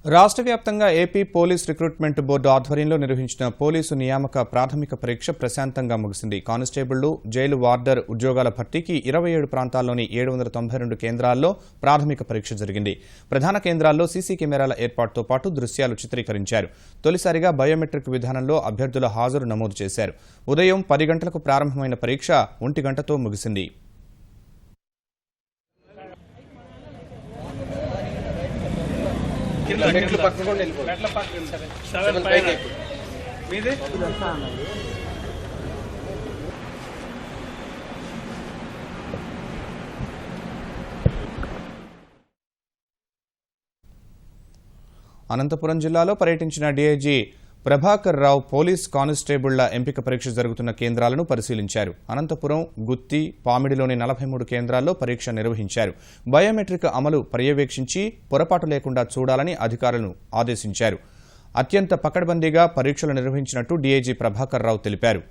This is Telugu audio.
రాష్ట్ర వ్యాప్తంగా ఏపీ పోలీస్ రిక్రూట్మెంట్ బోర్డు ఆధ్వర్యంలో నిర్వహించిన పోలీసు నియామక ప్రాథమిక పరీక్ష ప్రశాంతంగా ముగిసింది. కానిస్టేబుళ్లు, జైలు వార్డర్ ఉద్యోగాల భర్తీకి 27 ప్రాంతాల్లోని 792 కేంద్రాల్లో ప్రాథమిక పరీక్ష జరిగింది. ప్రధాన కేంద్రాల్లో సీసీ కెమెరాల ఏర్పాటుతో పాటు దృశ్యాలు చిత్రీకరించారు. తొలిసారిగా బయోమెట్రిక్ విధానంలో అభ్యర్థుల హాజరు నమోదు చేశారు. ఉదయం 10 గంటలకు ప్రారంభమైన పరీక్ష 1 గంటతో ముగిసింది. అనంతపురం జిల్లాలో పర్యటించిన డీఐజీ ప్రభాకర్ రావు పోలీస్ కానిస్టేబుళ్ల ఎంపిక పరీక్ష జరుగుతున్న కేంద్రాలను పరిశీలించారు. అనంతపురం, గుత్తి, పామిడిలోని 43 కేంద్రాల్లో పరీక్ష నిర్వహించారు. బయోమెట్రిక్ అమలు పర్యవేక్షించి పొరపాటు లేకుండా చూడాలని అధికారులను ఆదేశించారు. అత్యంత పకడ్బందీగా పరీక్షలు నిర్వహించినట్టు డీఐజీ ప్రభాకర్ రావు తెలిపారు.